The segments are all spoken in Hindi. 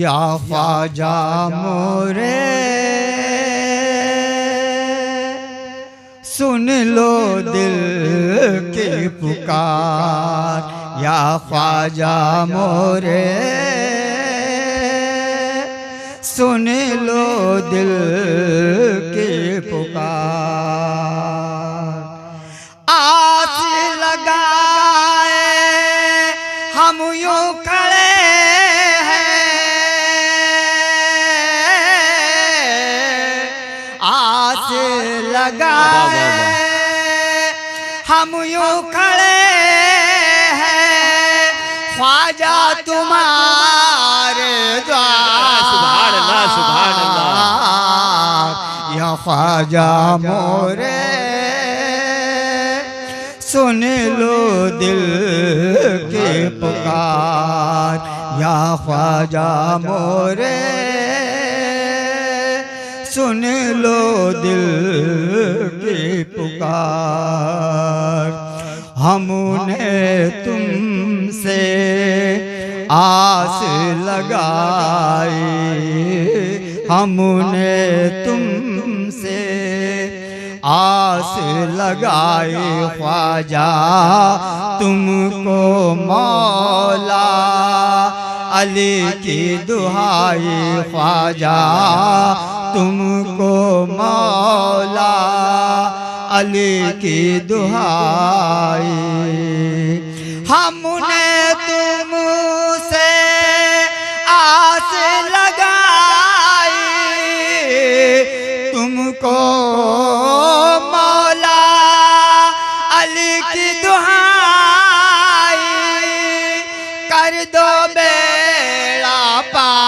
या ख्वाजा मोरे सुन लो दिल की पुकार, या ख्वाजा मोरे सुन लो दिल की पुकार। आस लगाए हम यूं खड़े हैं, आस लगाए हम यूं खड़े हैं, ख्वाजा तुम्हारे द्वार। सुभान अल्लाह, सुभान अल्लाह। या ख्वाजा मोरे सुन लो दिल की पुकार, या ख्वाजा मोरे सुन लो दिल की पुकार। हमने तुमसे आस लगाई, हमने तुमसे आस लगाई, ख्वाजा तुमको मौला अली की दुहाई, ख्वाजा तुमको मौला अली की दुहाई। हमने तुमसे आस लगाई, तुमको मौला अली की दुहाई, कर दो बेड़ा पार,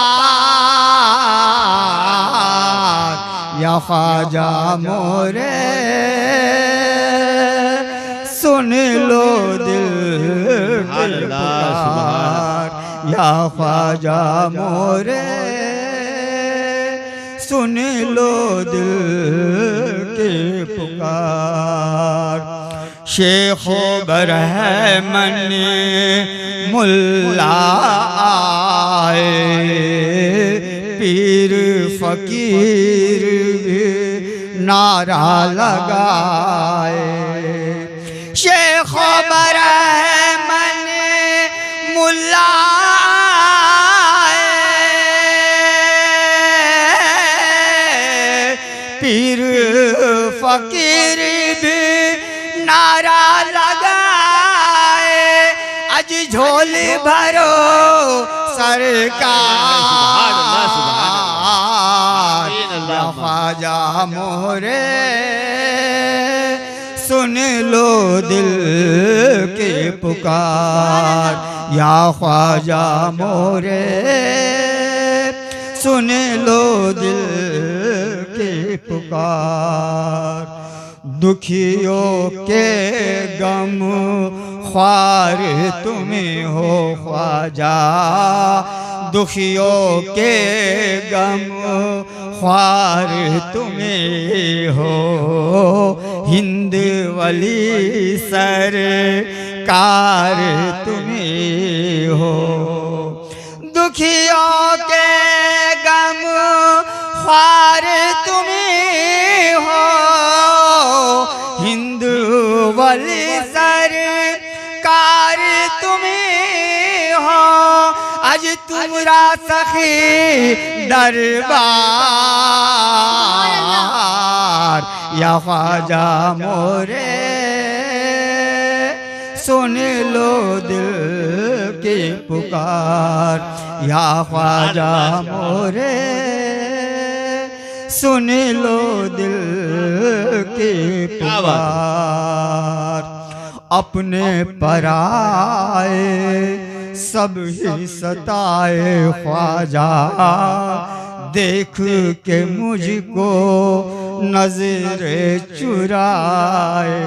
या ख्वाजा मोरे सुन लो दिल की पुकार, या ख्वाजा मोरे सुन लो दिल की पुकार। शेखो बरहमन मुल्ला आए, पीर फकीर भी नारा लगाए, शेखो बरहमन मुल्ला पीर फकीर भी नारा लगाए, अज झोली भरो सरकार। या ख्वाजा मोरे सुन लो दिल की पुकार, या ख्वाजा मोरे सुन लो दिल की पुकार। दुखियों के गम ख्वार तुम्हें हो ख्वाजा, दुखियों के गम ख्वार तुम्हें हो, हिंद वली सरकार तुम्हें हो। दुखियों के गम ख्वार तुम्हें हो, हिंदू वली सरकार तुम्हें हो, आज तुमरा सखी दरबार, या ख्वाजा मोरे सुन लो दिल की पुकार, या ख्वाजा मोरे सुन लो दिल की पुकार। अपने पराए सब ही सताए ख्वाजा, देख के मुझको नजरे चुराए,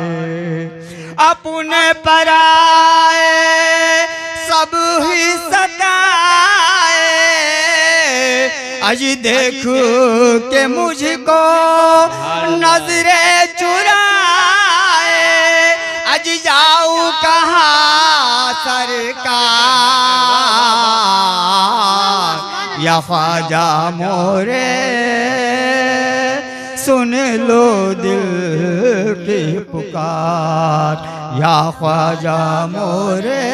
अपने पराए सब ही सताए, आज देख के मुझको नजरे चुराए, आज जाऊं कहाँ सरकार, या ख्वाजा मोरे सुन लो दिल की पुकार, या ख्वाजा मोरे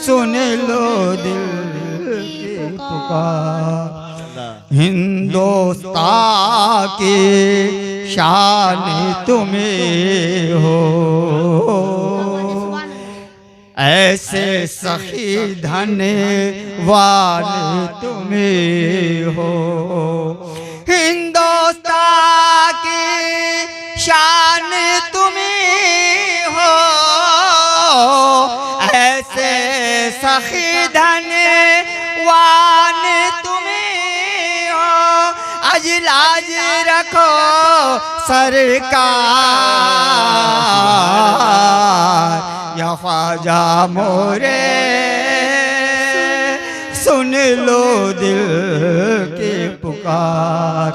सुन लो दिल की पुकार। हिंदुस्तान की शान तुम्हें हो, ऐसे सखी धन्यवान तुम्हें हो। हिंदुस्तान की शान तुम्हें हो, ऐसे सखी धन्यवान तुम्हें हो। आज लाज रखो सरकार, या ख्वाजा मोरे सुन लो दिल की पुकार,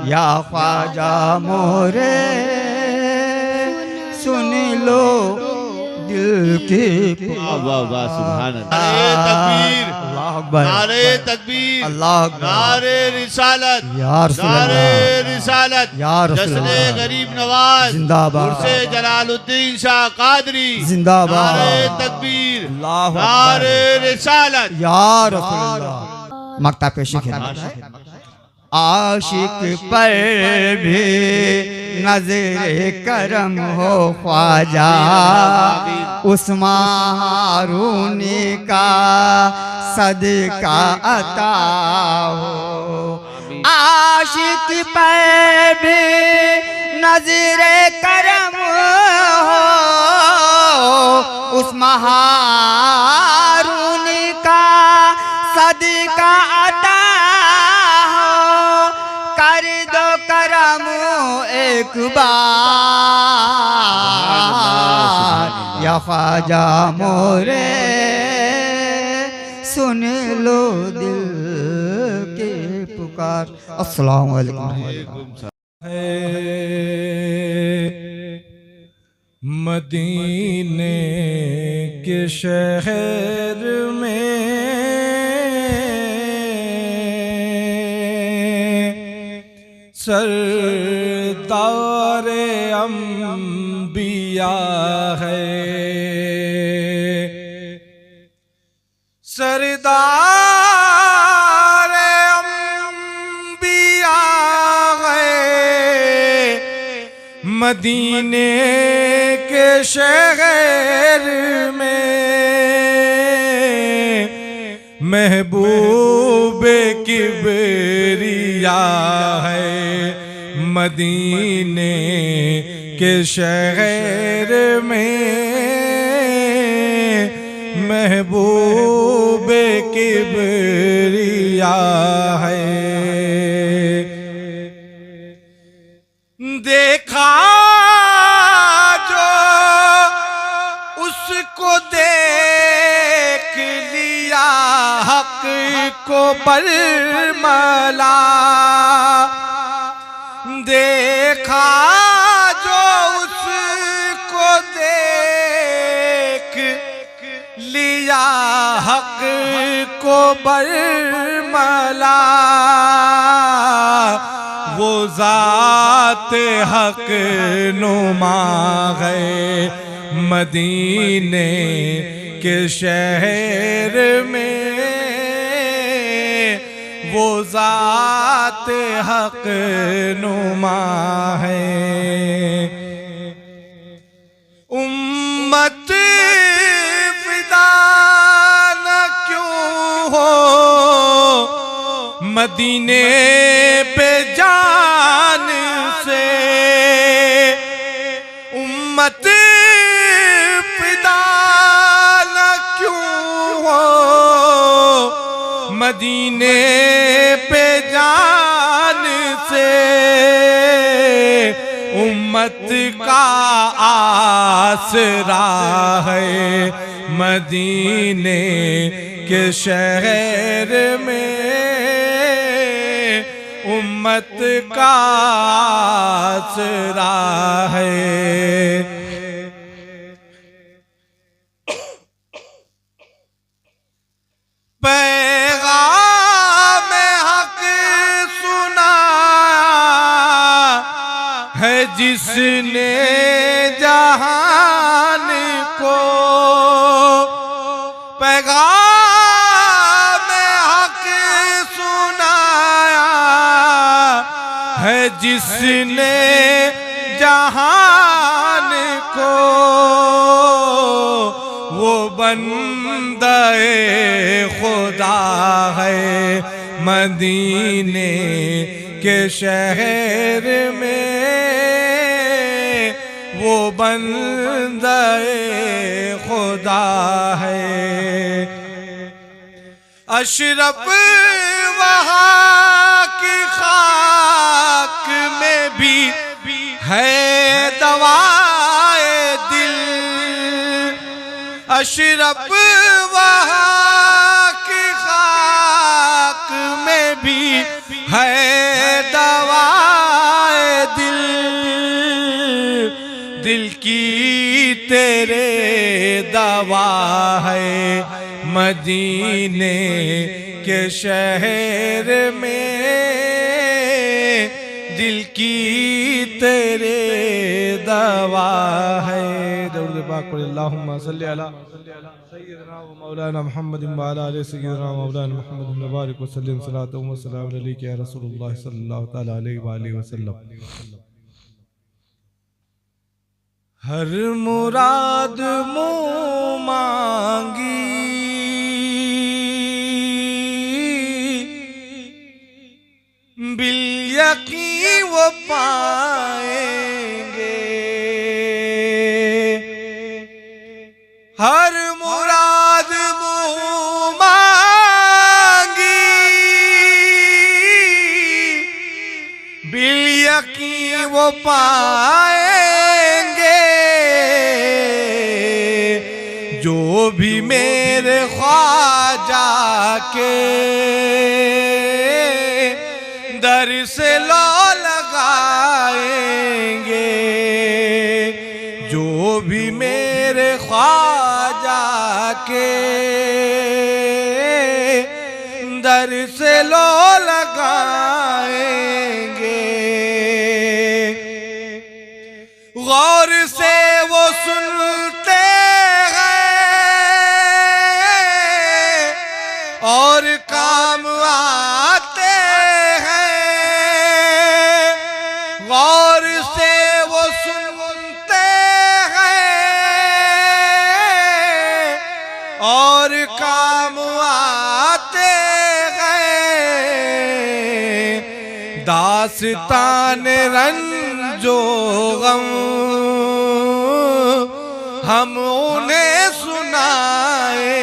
या ख्वाजा मोरे सुन लो दिल की पुकार। वाह वाह सुभान अल्लाह। अल्लाह अकबर, नारे तकबीर, अल्लाह अकबर, नारे रिसालत, या रसूल नारे अल्लाह, रिसालत, या रसूल जश्न अल्लाह, गरीब नवाज जिंदाबाद, उर्से जलालुद्दीन शाह कादरी जिंदाबाद, नारे तकबीर, अल्लाह अकबर, नारे रिसालत, या रसूल अल्लाह। मक्ता पेशी खिदमत। आशिक पर भी नज़र करम हो ख्वाजा, उस्मान रूनी का सदका अता हो। आशिक पर भी नज़र करम हो, उस्मान रूनी का सदका अता हो। कर दो करम एक बार, या ख्वाजा मोरे सुन लो दिल के पुकार। अस्सलाम वालेकुम। मदीने के शहर में सरदारे अंबिया है, सरदारे अंबिया है। मदीने के शहर में महबूब किबरिया है। मदीने के शहर में महबूब किबरिया है। देखा जो उसको देख लिया हक को बरमला। देखा जो उसको देख लिया हक को बरमला। वो ज़ात हक नुमा है मदीने के शहर में। वो ज़ात हक नुमा है। उम्मत फिदा न क्यों हो मदीने पे जान से। उम्मत फिदा न क्यों हो मदीने पे जान से। उम्मत का आसरा है मदीने के शहर में। उम्मत का आसरा है। पैगाम है जिसने जहान को पैगाम हक सुनाया, है जिसने जहान को वो बंदे खुदा है मदीने के शहर में, वो बंदे खुदा है। अशरफ वहाँ की खाक में भी है दवाए दिल, अशरफ वहाँ की खाक में भी है दवाए दिल, दिल की तेरे दवा है मदीने के शहर में, दिल की तेरे दवा है। दरूद पाक पढ़े अल्लाहुम्मा सल्ली अला सय्यिदना व मौलाना मुहम्मद व अला आलि सय्यिदना मौलाना मुहम्मद व बारिक व सल्लिम सलातो व सलाम अलैका या रसूलुल्लाह सल्लल्लाहु तआला अलैहि व आलिहि वसल्लम। हर मुराद मुँह मांगी बिल यकीन वो पाएंगे, हर मुराद मुँह मांगी बिल यकीन वो पाएंगे, जो भी मेरे ख्वाजा के दर से लो लगाएंगे, जो भी मेरे ख्वाजा के दर से लो लगाएंगे, गौर से वो सुनते हैं और काम आते हैं, गौर से वो सुनते हैं और काम आते हैं, दास्तान रंजो गम हम उन्हें सुनाएंगे,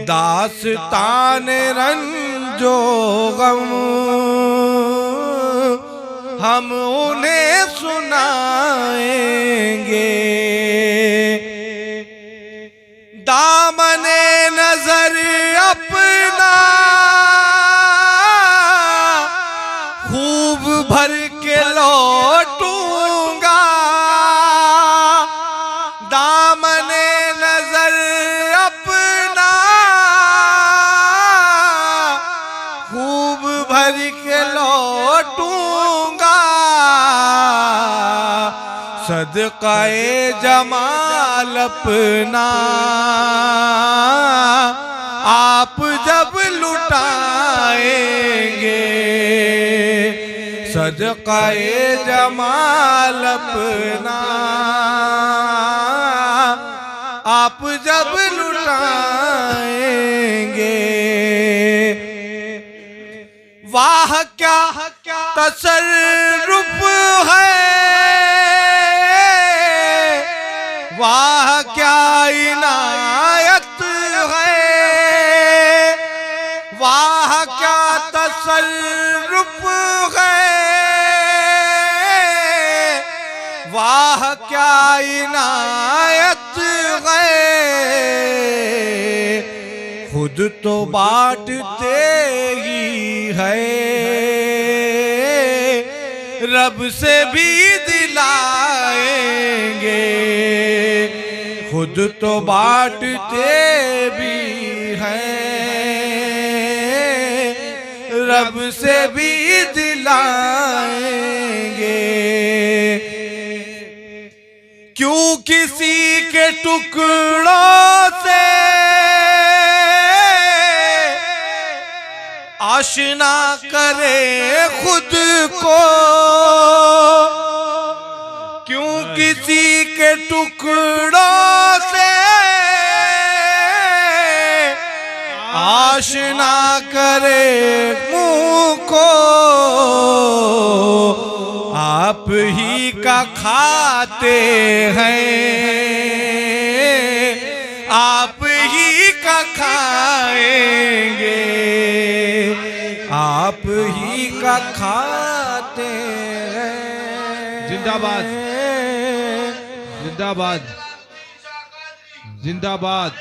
दास्तान रंजो गम हम उन्हें सुनाएंगे, दामने नजर अपना खूब भर के लौटूंगा, दामने नजर अपना खूब भर के लौटूंगा, सदक़ाए जमाल अपना आप जब लुटाएंगे, सदक़ाए जमाल अपना आप जब लुटाएंगे, वाह क्या तसर्रुफ है, वाह क्या इनायत है, वाह क्या तसर्रुफ है, वाह क्या इनायत है, खुद तो बांटते ही है, रब से भी दिलाएंगे, खुद तो बांटते भी हैं, रब से भी दिलाएंगे। क्यों किसी के टुकड़ों से आशना करे खुद को, क्यों किसी के टुकड़ों से आशना करे मुँह को, आप ही का खाते हैं, आप ही का खाएंगे, आप ही का खाते हैं। जिंदाबाद जिंदाबाद जिंदाबाद,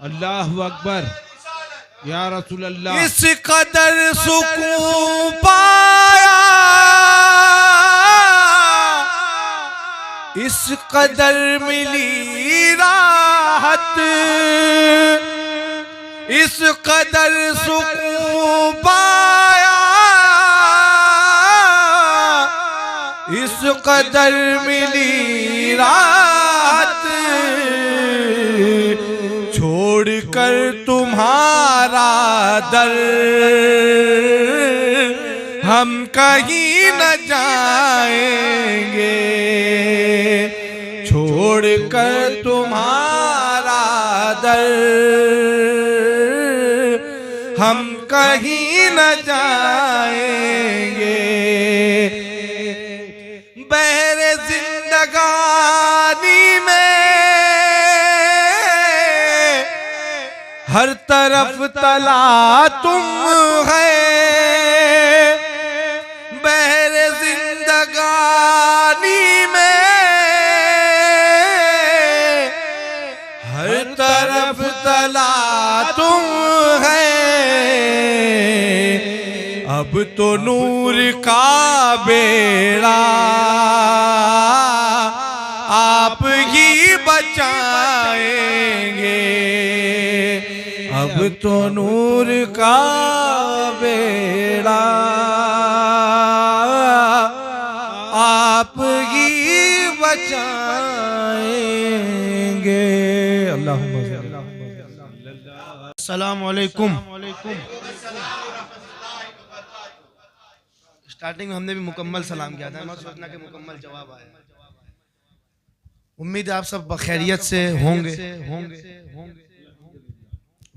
अल्लाह अकबर, या रसूल अल्लाह। इस कदर सुकून पाया, इस कदर मिली राहत, इस कदर सुकून पाया, इस कदर मिली राहत, छोड़कर तुम्हारा दर हम कहीं न जाएंगे, छोड़कर तुम्हारा दर हम कहीं न जाएंगे। बहरे जिंदगानी में हर तरफ तला तुम है, बहरे जिंदगानी में हर तरफ तला तुम है। अब तो नूर का बेड़ा आप ही बचाएंगे, अब तो नूर का बेड़ा आप ही बचाएंगे। अल्लाहुम्मा अस्सलामु अलैकुम। स्टार्टिंग में हमने भी मुकम्मल सलाम किया था, मैं सोचना कि मुकम्मल जवाब आया। उम्मीद है आप सब बखैरियत से होंगे।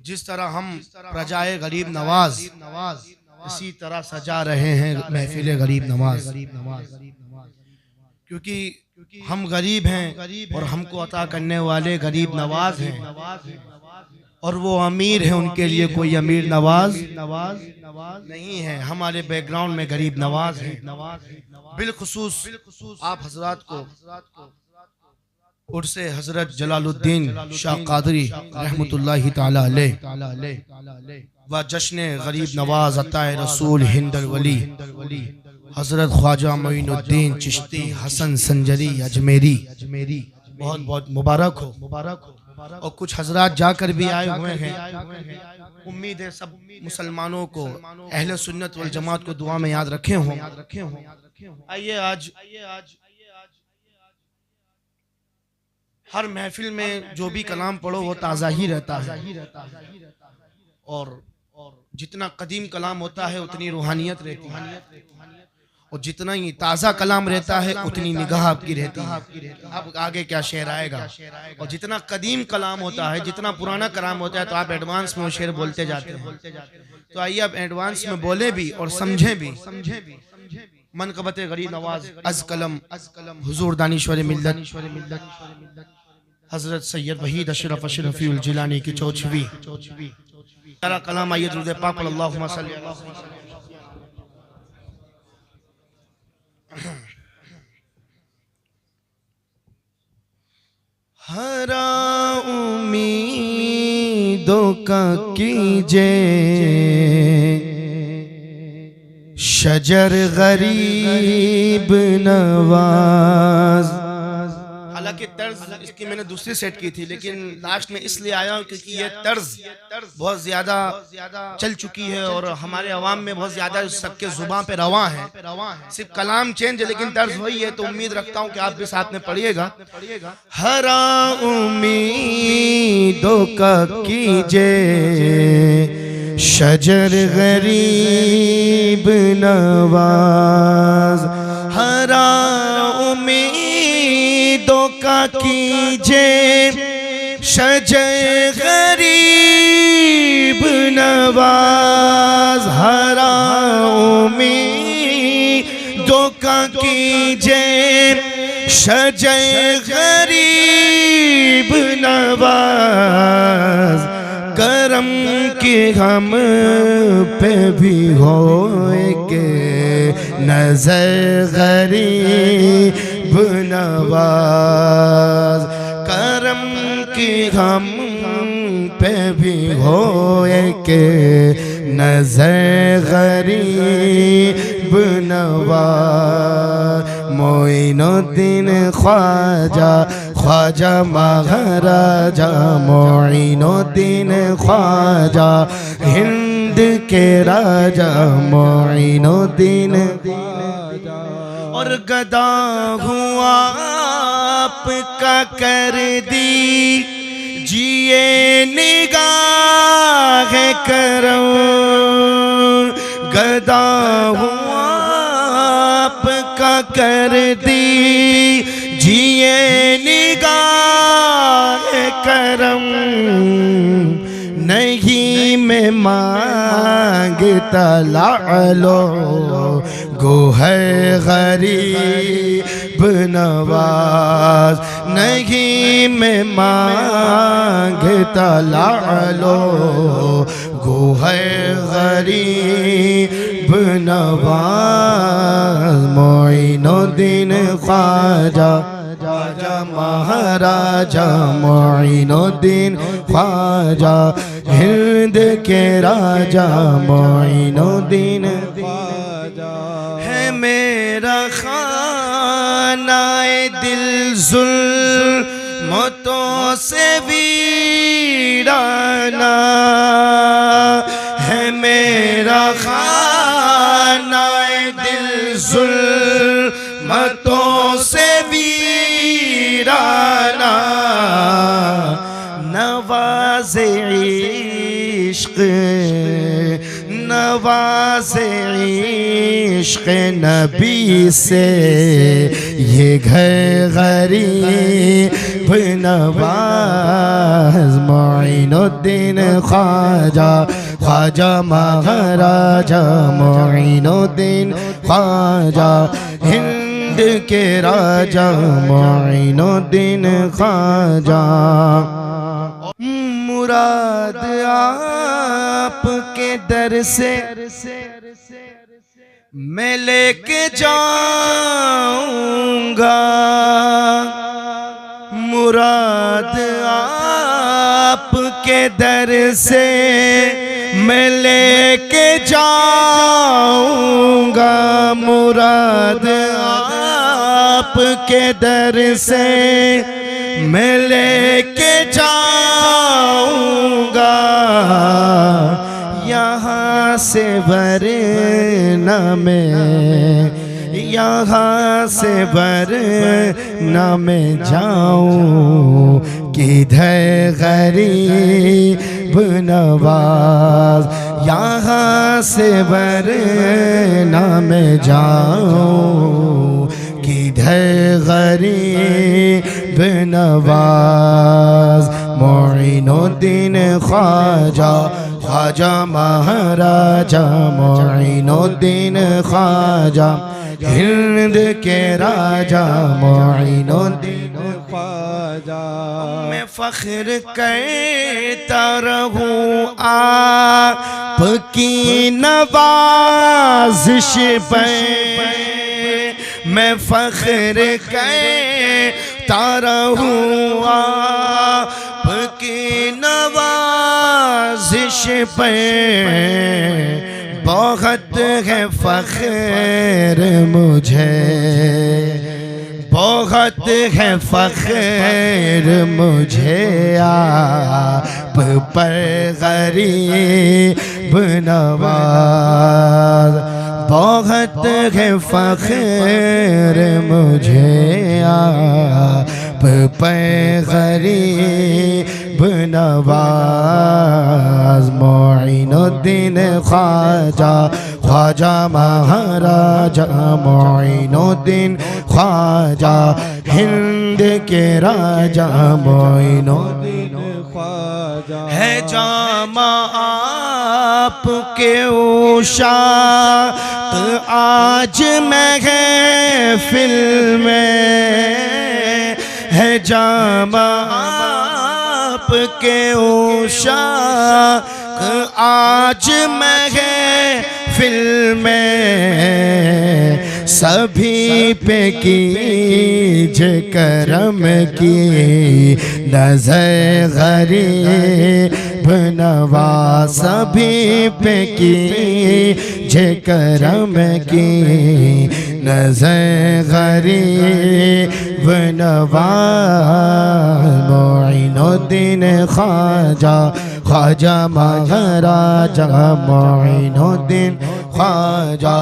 जिस तरह हम प्रजाए गरीब नवाज इसी तरह सजा रहे हैं महफिल गरीब नवाज, क्योंकि हम गरीब हैं और हमको अता करने वाले गरीब नवाज हैं, और वो अमीर हैं, उनके लिए कोई अमीर नवाज नहीं है। हमारे बैकग्राउंड में गरीब नवाज हैं। बिलखुसूस आप हजरात को उर्से हजरत जलालुद्दीन शाह कादरी रहमतुल्लाहि ताला अलैह व जश्न गरीब नवाज अताए रसूल हिंदल वली हजरत ख्वाजा मोइनुद्दीन चिश्ती हसन संजरी अजमेरी बहुत बहुत मुबारक हो। और कुछ हजरात जाकर भी आए हुए हैं। उम्मीद है सब मुसलमानों को अहले सुन्नत वल जमात को दुआ में याद रखे हों। आइए आज हर महफिल में जो भी कलाम पढ़ो वो ताज़ा ही रहता है, और जितना कदीम कलाम होता है उतनी रूहानियत रहती है, और जितना ही ताज़ा कलाम रहता है उतनी निगाह आपकी रहती है। अब आगे क्या शेर आएगा। और जितना कदीम कलाम होता है, जितना पुराना कलाम होता है, तो आप एडवांस में वो शेर बोलते जाते हैं। तो आइए आप एडवांस में बोले भी और समझे भी। मनक़बत गरीब नवाज अज़ कलम हुज़ूर दानिश्वर मिल्लत हजरत सैयद वहीद अशरफ अशरफीउल जिलानी की 4वीं सारा कलाम। आइए दुरूद पाक पर अल्लाहुम्मा सल्ली अला हरा उम्मीदों का कीजे शजर गरीब नवाज। हालांकि हालांकि तर्ज इसकी मैंने दूसरी सेट की थी, लेकिन लास्ट में इसलिए आया हूं क्योंकि ये तर्ज बहुत ज्यादा चल चुकी है और हमारे अवाम में बहुत ज्यादा सबके जुबान पे रवा है। सिर्फ कलाम चेंज है लेकिन तर्ज वही है, तो उम्मीद रखता हूं कि आप भी साथ में पढ़िएगा। हरा उम्मीदों का कीजिए शजर गरीब नवाज, हरा उम्मीदों का कीजिए शजर गरीब नवाज, हरा उम्मीदों का कीजिए शजर गरीब नवाज, करम की हम पे भी होएगे नजर गरीब नवाज, करम की हम पे भी होएगे नजर गरीब नवाज। मोइनुद्दीन ख्वाजा ख्वाजा महाराजा, मोइनुद्दीन ख्वाजा हिंद के राजा, मोइनुद्दीन और गदा हुआ आपका कर दी जिए निगाह करो, गदा हुआ आपका कर दी जिए निगाह करम, नहीं मैं मांगता लालो गोहर गरीब नवाज, नहीं मैं मांगता लालो गोहर गरीब नवाज। मोइनुद्दीन ख्वाजा ख्वाजा महाराजा, मोइनुद्दीन ख्वाजा हिंद के राजा, मोइनुद्दीन ख्वाजा है मेरा खानाए दिल जुल्मतों से वीराना, है मेरा खानाए दिल जुल्मतों से वीराना, नवाज़े इश्क़ नवाज़े इश्क़ नबी से ये घर गरीब नवाज। मोइनुद्दीन ख्वाजा ख्वाजा महाराजा, मोइनुद्दीन ख्वाजा हिंद के राजा, मोइनुद्दीन ख्वाजा। मुराद आपके दर से मैं लेके जाऊंगा, मुराद आपके दर से मैं लेके जाऊंगा, मुराद आपके दर से मैं लेके जाऊंगा, यहाँ से वरना मैं, यहाँ से वरना मैं जाऊं किधर गरीब नवाज, यहाँ से वरना मैं जाऊं किधर गरीब नवाज। मोइनुद्दीन ख्वाजा ख्वाजा महाराजा, मोइनुद्दीन ख्वाजा हिंद के राजा, मोइनुद्दीन ख्वाजा। मैं फख्र करता रहूं आपकी नवाज़िश पर, मैं फख्र करता रहूं आपकी नवाज़िश पे, बहुत है फख्र मुझे, बहुत है फख्र मुझे आप पर गरीब नवाज। बहुत है फख्र मुझे आप पर गरीब नवाज। मोइनुद्दीन ख्वाजा ख्वाजा महाराजा मोइनुद्दीन ख्वाजा हिंद के राजा मोइनुद्दीन ख्वाजा है जामा आपके उशाक़ आज महफ़िल में है जामा आपके उशाक़ आज महफ़िल में सभी पे कीजिए करम की नज़र गरीब नवाज। सभी पे कीजिए करम की नज़र गरीब नवाज। मोइनुद्दीन ख्वाजा ख्वाजा महाराजा मोइनुद्दीन ख्वाजा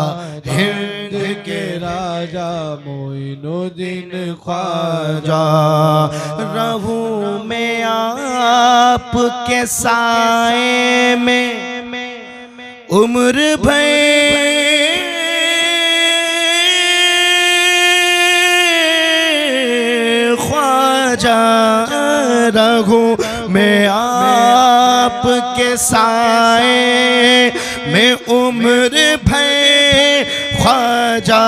हिंद के राजा मोइनुद्दीन ख्वाजा। रहूं मैं आपके साए में उम्र भर ख्वाजा। रहूं मैं आपके साए में उम्र भर ख्वाजा।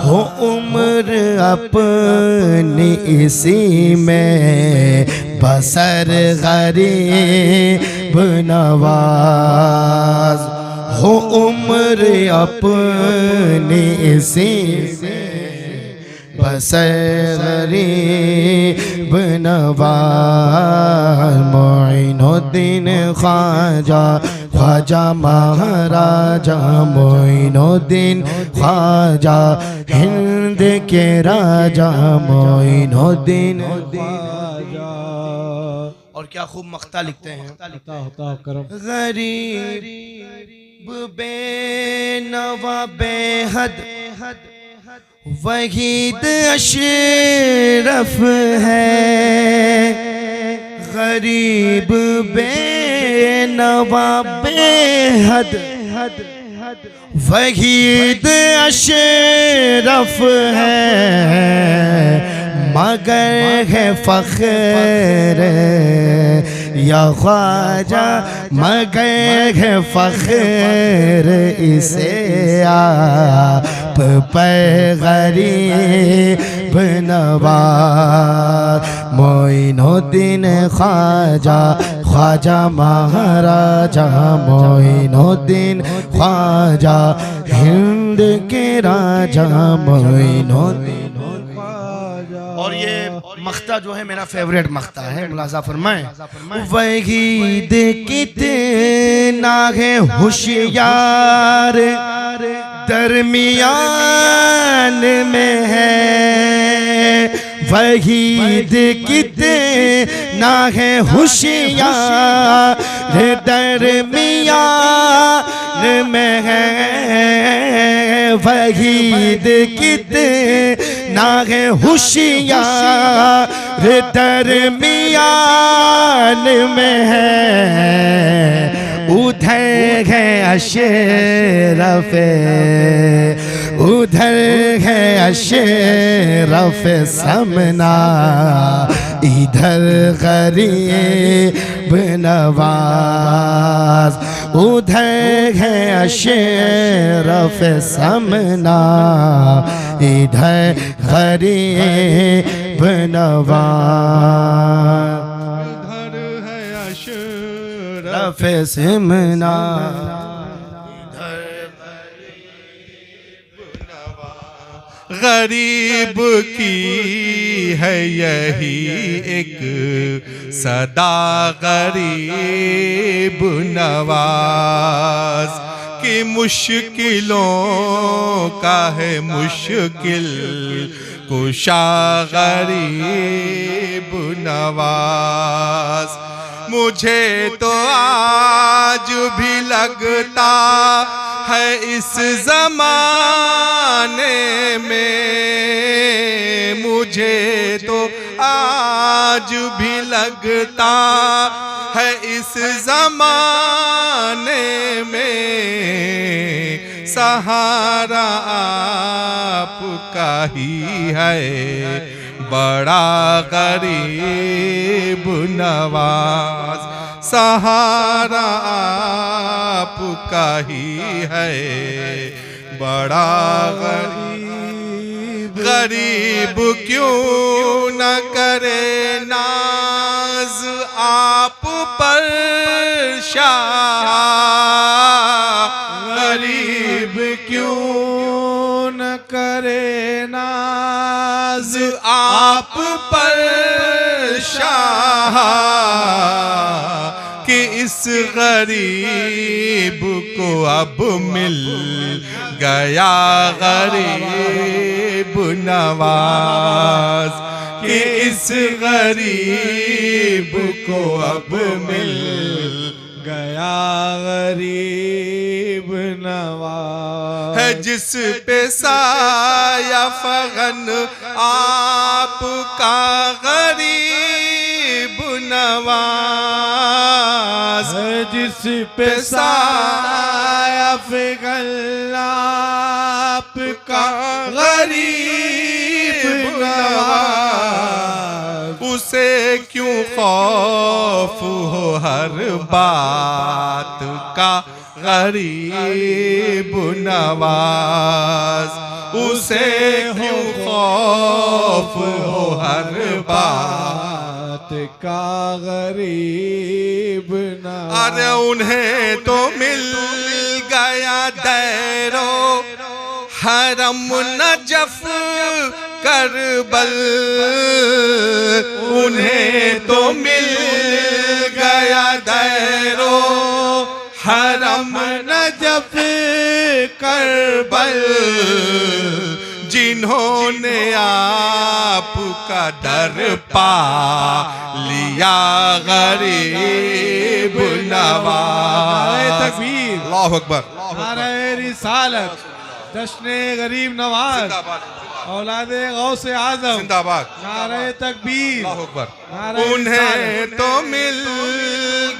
हो उम्र अपनी इसी में बसर गरीब नवाज। हो उम्र अपनी इसी में बसर गरीब नवाज। मोइनुद्दीन ख्वाजा ख्वाजा महाराजा मोइनुद्दीन ख्वाजा हिंद के राजा मोइनुद्दीन ख्वाजा। और क्या खूब मख्ता लिखते हैं। गरीब बेनवा बेहद वहीद अशरफ है। गरीब बेनवा बेहद वहीद अशरफ है। मगर है फख्र या ख्वाजा मगर है फख्र इसे आप पर गरीब नवाज। मोइनुद्दीन ख्वाजा ख्वाजा महाराजा मोइनुद्दीन ख्वाजा हिंद के राजा मोइनुद्दीन। और ये मख्ता जो है मेरा फेवरेट मख्ता है, मुलाजा फरमाएं। वहीद कितना है होशियार दरमियान में है। वहीद कितना है होशियार दरमियान में है। वहीद कितना है होशियार दरमियान में है। उधर है अशरफ उधर है अशरफ समना इधर गरीब नवाज। उधर है अशरफ समना इधर गरीब नवाज। रफ़े सिमना गरीब की है यही एक सदा गरीब नवाज कि मुश्किलों का है मुश्किल कुशा गरीब नवाज। मुझे तो आज भी लगता है इस जमाने में, मुझे तो आज भी लगता है इस जमाने में सहारा आपका ही है बड़ा गरीब नवाज। सहारा आपका ही है बड़ा गरीब। गरीब क्यों न करे नाज आप पर शाह, गरीब क्यों न करे नाज आप पर शाह कि इस गरीब को अब मिल गया गरीब नवाज। कि इस गरीब को अब मिल गया गरीब नवाज। है जिस पे साया फगन आपका गरीब नवाज। है जिस पे साया फगन आपका गरीब नवाज। उसे क्यों खौफ हो हर बात का गरीब नवाज। उसे क्यों खौफ हो हर बात का गरीब नवाज। अरे उन्हें तो मिल गया दैरो हरम नजफ करबल। उन्हें तो मिल गया दैरो हरम नजफ करबल। जिन्होंने आपका दर पा लिया गरीब नवाज। तकबीर, अल्लाहु अकबर। नारे रिसालत, जश्ने गरीब नवाज, औलादे गौसे आजम जिंदाबाद। नारे तकबीर, अल्लाहु अकबर। नारे उन्हें तो मिल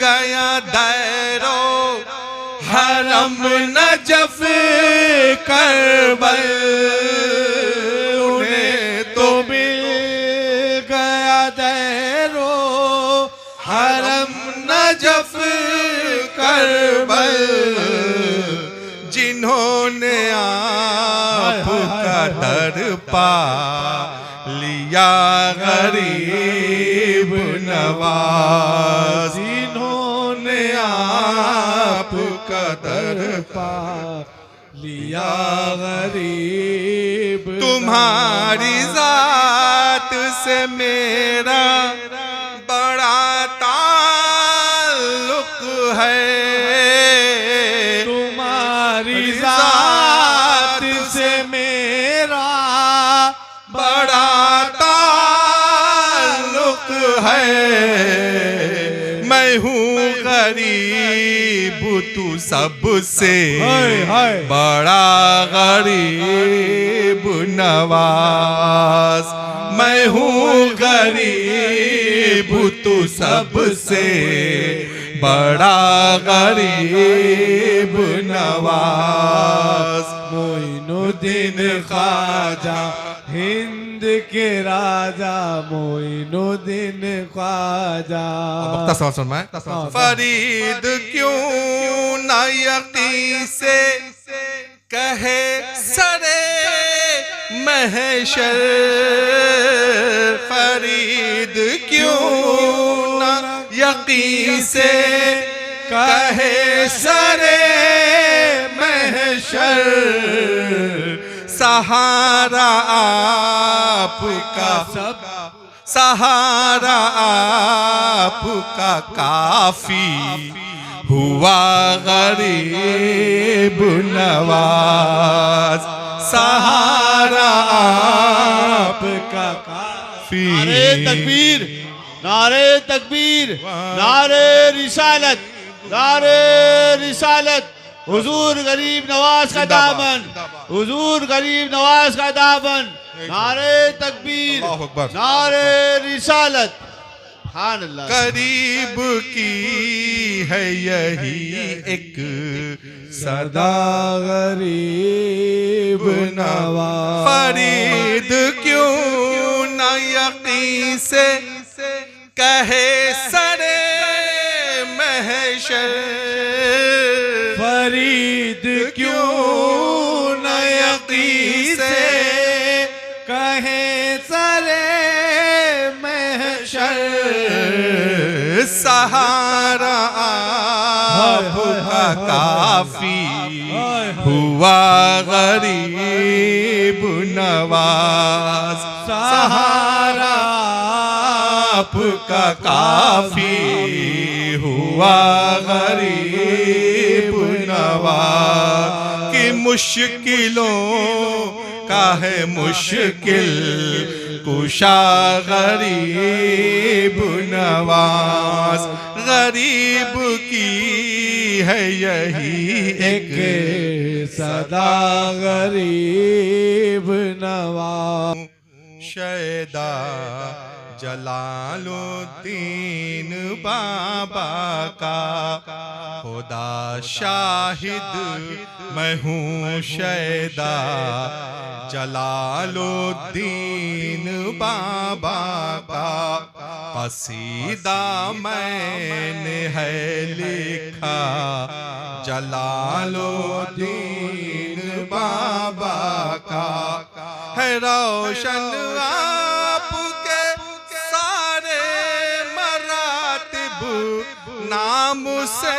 गया दैरो हरम नजफ करबल। उन्हें तो मिल गया दैरो हरम नजफ करबल। जिन्होंने आपका दर पा लिया गरीब नवाज। जिन्होंने आपका दर पा लिया गरीब। तुम्हारी जात से मेरा बड़ा ताल्लुक है। तुम्हारी जात से मेरा बड़ा ताल्लुक है। मैं हूँ गरीब तू सबसे बड़ा गरीब नवाज। मैं हूँ गरीब तू सबसे बड़ा गरीब नवाज। मोइनुद्दीन ख्वाजा हिंद के राजा, मोइनुद्दीन ख्वाजा। फरीद क्यों न यकीन से कहे सरे महशर। फरीद क्यों न यकीन से कहे सरे महशर। सहारा आपका सहारा आपका काफी हुआ गरीब नवाज, सहारा आपका काफी। नारे तकबीर, नारे तकबीर, नारे रिसालत, नारे रिसालत। हुजूर गरीब नवाज का दामन, हुजूर गरीब नवाज का दामन। नारे तकबीर, अल्लाहु अकबर। नारे रिसालत। सुभान अल्लाह। करीब की है यही एक सदा गरीब नवाज। फरीद क्यों न यकीन से कहे सरे महशर, फरीद क्यों न यकीन से कहे सरे महशर। सहारा आपका काफी, हुआ गरीब नवाज, सहारा आपका काफी, हुआ गरीब नवाज। की मुश्किलों का है मुश्किल कुशा गरीब नवाज। गरीब की है यही एक सदा गरीब नवाज। शैदा जलालुद्दीन बाबा का खुदा शाहिद मैं हूँ शैदा जलालुद्दीन बाबा का कसीदा मैंने है लिखा जलालुद्दीन बाबा का है रोशन आपके सारे मरातिब नाम से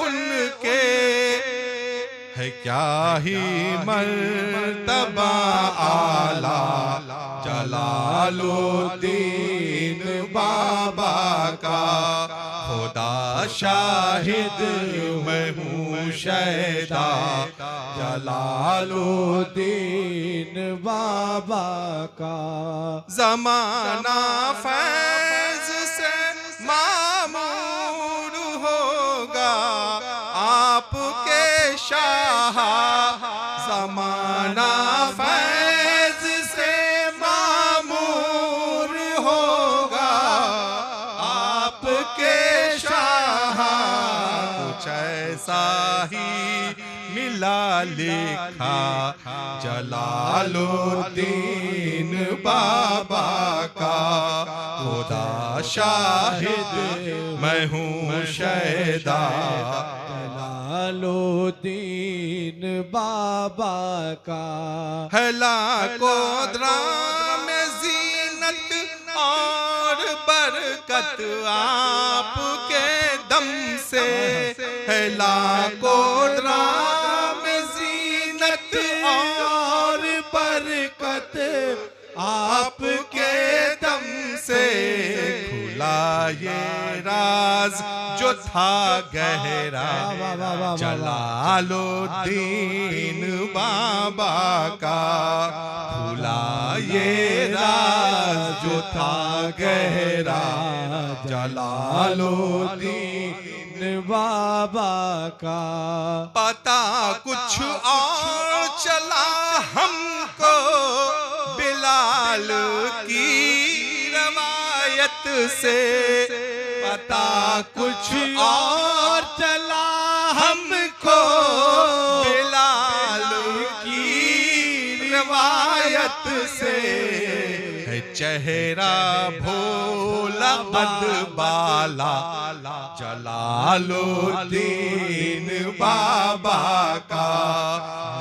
उनके है क्या ही मर्तबा आला जलालुद्दीन बाबा का खुदा शाहिद मैं हूँ शैदा जलालुद्दीन बाबा का। ज़माना फैज़ से मामूर होगा आपके शाह, ज़माना फैज़ से मामूर होगा आपके शाह। कुछ ऐसा ही मिला लिखा जलालुद्दीन बाबा का खुदा शाहिद मैं हूँ शैदा जलालुद्दीन बाबा का। है लाखों द्राम ज़ीनत और बरकत आपके दम से, है लाखों द्राम ज़ीनत और बरकत आपके दम से। खुला ये राज जो था गहरा जलालुद्दीन बाबा का, खुला ये राज जो था गहरा जलालुद्दीन बाबा का। पता कुछ और चला हमको बिलाल की रवायत से, पता कुछ और चला हमको बिलाल की रवायत से। है चेहरा भोला कद बाला जलालुद्दीन बाबा का,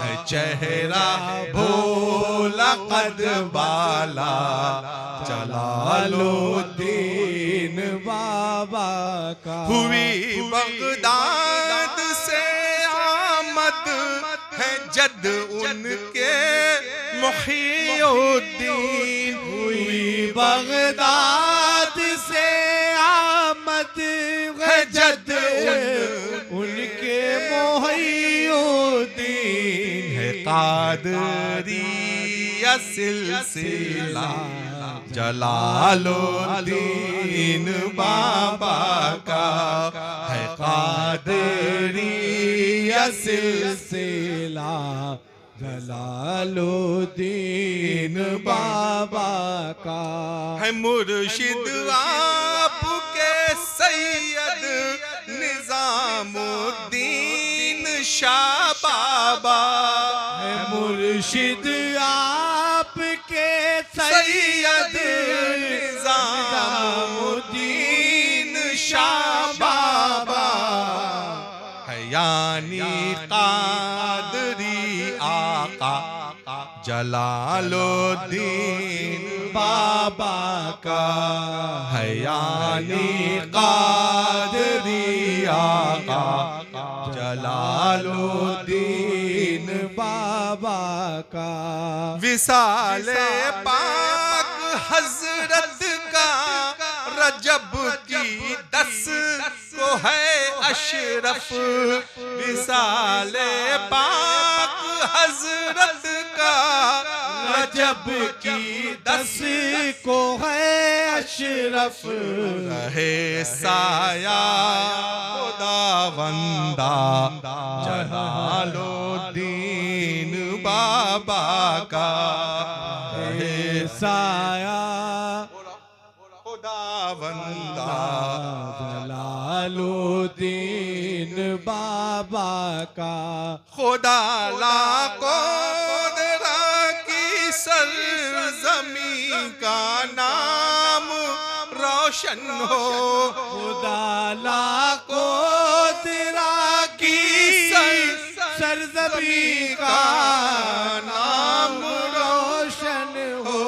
है चेहरा भोला कद बाला जलालुद्दीन बाबा का। हुई बगदाद से आमद है जद उनके मुहिउद्दीन, हुई बगदाद से आमद है जद जलालुद्दीन है कादरिया सिलसिला जलालुद्दीन बाबा का है कादरिया सिलसिला जलालुद्दीन बाबा का है मुर्शिद आपके सैयद निजामुद्दीन शाह बाबा है मुर्शिद आपके सैयद निजामुद्दीन शाह बाबा है यानी कादरी आका जलालुद्दीन बाबा का है यानी कादरी आका जलालुद्दीन बाबा का विसाले पाक हजरत का रजब की 10 को है अशरफ विसाले पाक हजरत का रजब की 10 को है अशरफ रहे साया खुदावंदा जलालुद्दीन बाबा का रहे साया खुदावंदा जलालुद्दीन बाबा का खुदा लाको की सरजमी का नाम रोशन हो खुदा लाको तेरा की सरजमी का नाम रोशन हो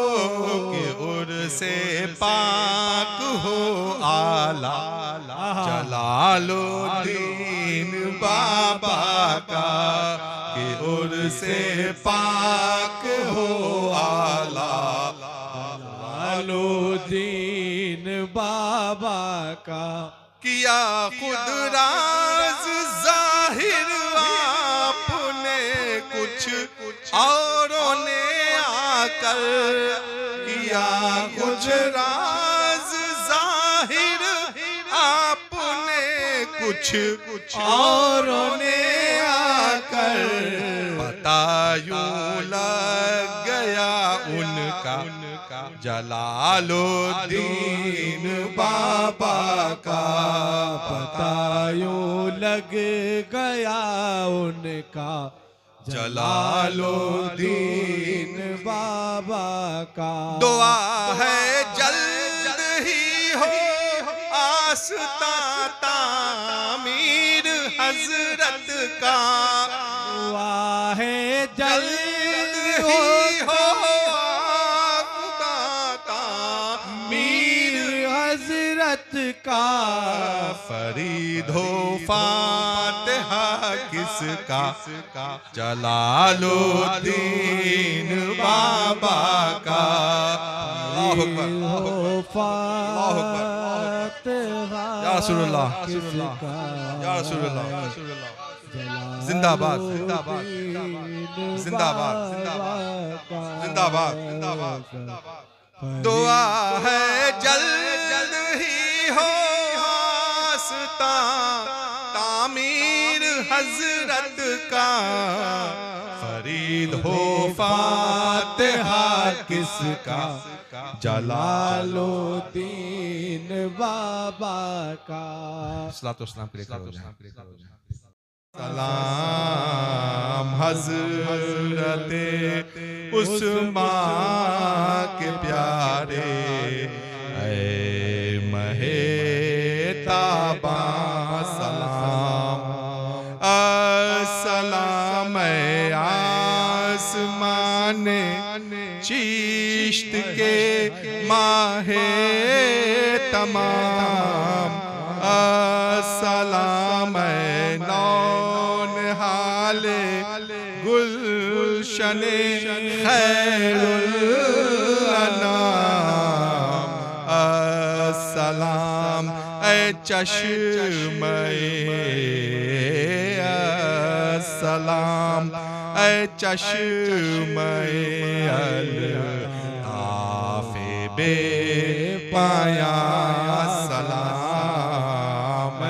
कि उर से पाक हो आला जलालुद्दीन बाबा का कि उर से पाक हो आला जलालुद्दीन बाबा का किया खुद राज जाहिर आपने कुछ औरों ने आकर किया कुछ राज जाहिर आपने कुछ औरों ने आकर पता यूं लग गया उनका जलालुद्दीन बाबा का पता यूं लग गया उनका जलालुद्दीन बाबा का दुआ है जल्द ही हो आस्ता तामीर हजरत का दुआ है जल्द जल्द ही हो मीर हजरत का फरीद हो फातिहा किसका जलालुद्दीन बाबा का अल्लाहु अकबर, अल्लाहु अकबर, या रसूलुल्लाह, या रसूलुल्लाह, जिंदाबाद जिंदाबाद जिंदाबाद जिंदाबाद जिंदाबाद दुआ है जल्द ही हो आस्ता तामीर हजरत का फरीद हो फातिहा किसका जलालुद्दीन बाबा का सलाम हजरते उस्मान के प्यारे ऐ महे ताबा सलाम अस्सलाम आसमान चिश्त के माहे तमाम अस्सलाम नौन हाले गुलशने खैरुल अनाम अस्सलाम ए चश्मे सलाम ऐ चश्मे अल्ताफ़े बे पाया सलाम ऐ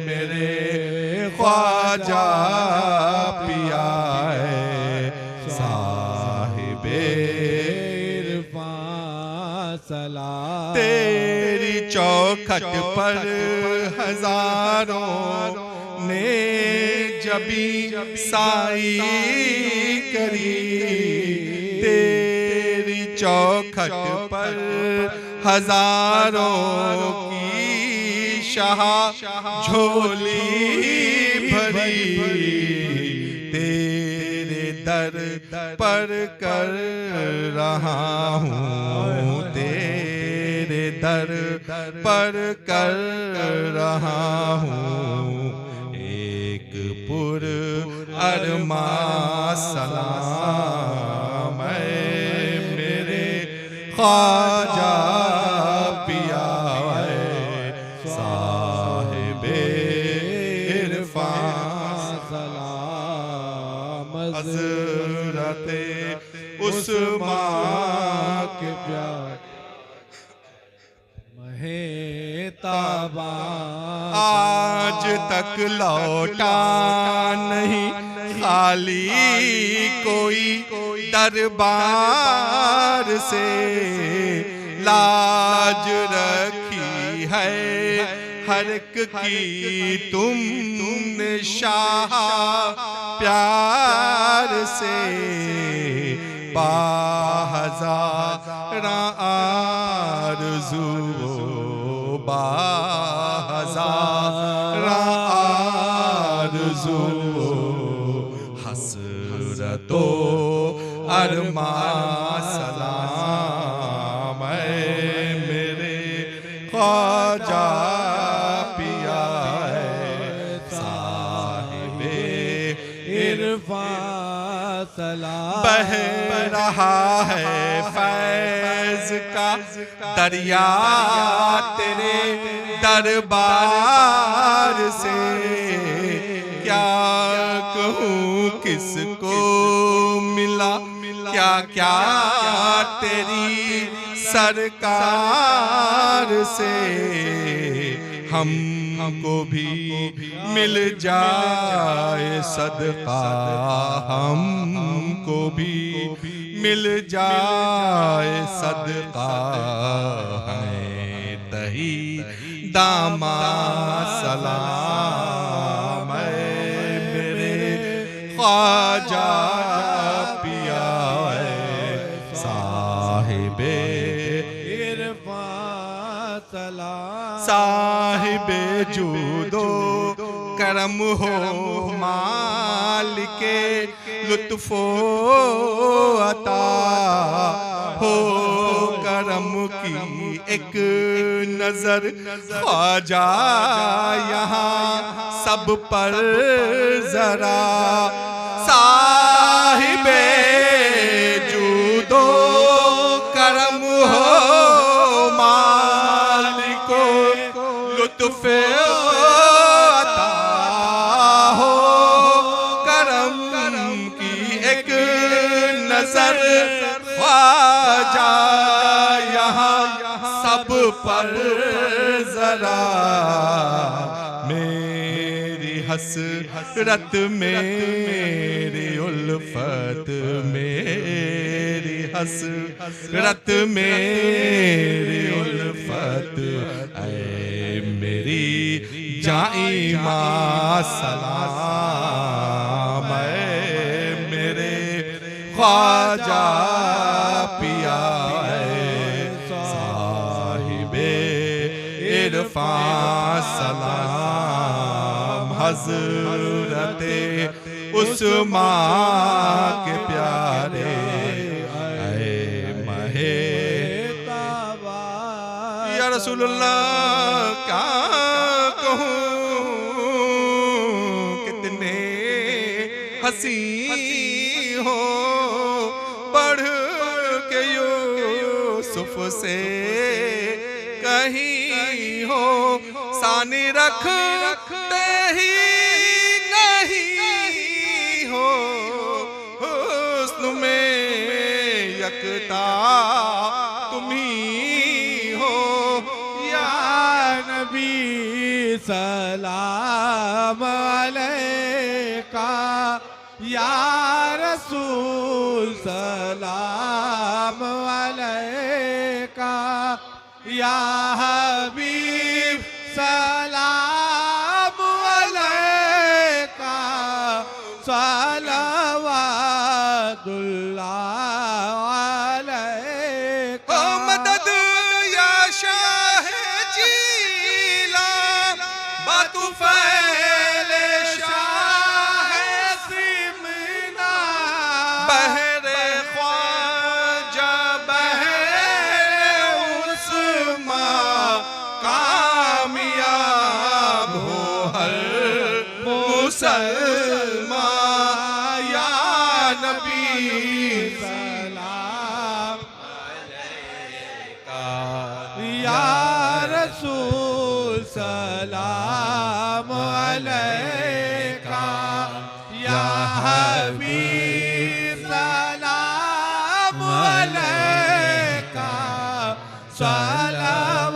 मेरे ख्वाजा पिया साहिबे सलाम तेरी चौखट पर हजारों ने जबी साई करी, तेरी चौखट पर हजारों की शाह झोली भरी, तेरे दर पर कर रहा हूँ, तेरे दर पर कर रहा हूँ एक पुर अरमा सलाम ऐ मेरे ख्वाजा पिया साहिबे इरफान सलाम हज़रते उस्मान के प्यार महे ताबा आज तक लौटा नहीं खाली कोई दरबार से, लाज रखी है हर एक की तुमने शाह प्यार से, बाहज़ार आरज़ू बाहज़ार आरज़ू हसरतो अरमा सलाम ऐ मेरे ख्वाजा पिया साहिबे इरफान सलाम बह रहा है फैज़ का दरिया तेरे दरबार से, क्या कहूँ किसको मिला क्या क्या तेरी सरकार से, हमको भी मिल जाए सदका, हमको भी मिल जाए सदका है दही दामा सलाम ऐ मेरे ख्वाजा पिया साहिबे इरफान सलाम साहिबे जूदो करम हो मालिके लुत्फो अता हो, करम की एक नजर ख्वाजा यहाँ सब पर जरा, साहिबे जूदो करम हो मालिको लुत्फे अता हो, करम की एक नजर ख्वाजा यहाँ सब पर जरा, मेरी हसरत मेरी उल्फत मेरी हसरत मेरी उल्फत ऐ मेरी जाइमा सलाम ऐ मेरे ख्वाजा पिया साहिबे इरफान सलाम हज़रते उस्मान के प्यारे ऐ महे ताबा या रसूलुल्लाह क्या कहूँ कितने हसी हो बढ़ के यूसुफ से कहीं हो, सानी रखते ही नहीं सकता तुम ही हो। या नबी सलाम अलैका, या रसूल सलाम अलैका, या हबीब सलाम अलैका, सलावतुल्लाह अलैका। ओ मदद या शाह जीला, बातु फैले शाह सिमना, बहरे ख्वाजा बहरे उस्मा, कामयाब हो हर मुसलमान। या नबी सलाम या रसूल सलाम अलैका, या हबीब सलाम अलैका, सलावतुल्लाह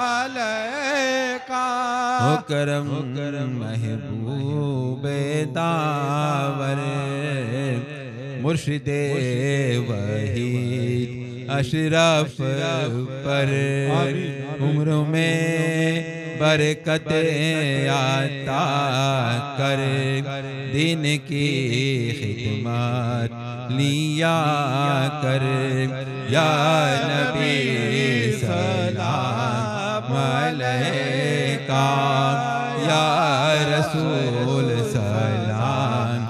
अलैका। हो करम महबूबे दावर, मुर्शिदे वही अशरफ पर, उम्र में बरकत आता कर, दिन की खिदमत लिया कर। या नबी सलाम अलैका, या रसूल सलाम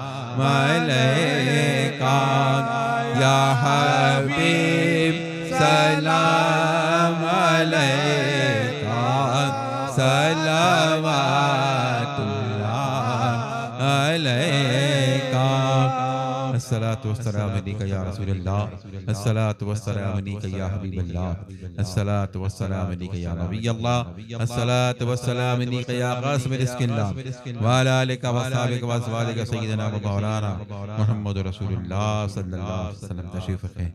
अलैका, या हबीब सलाम अलैका, सलावतुल्लाह अलैका। अस्सलातु वस्सलामु अलैका या रसूलल्लाह, अस्सलातु वस्सलामु अलैका या हबीबल्लाह, अस्सलातु वस्सलामु अलैका या नबीयल्लाह, अस्सलातु वस्सलामु अलैका या क़ासिम रिज़्क़िल्लाह, व अला आलिका व अस्हाबिका व अज़वाजिका सय्यिदना व मौलाना मुहम्मद रसूलुल्लाह सल्लल्लाहु अलैहि वसल्लम। तशरीफ़ रखें।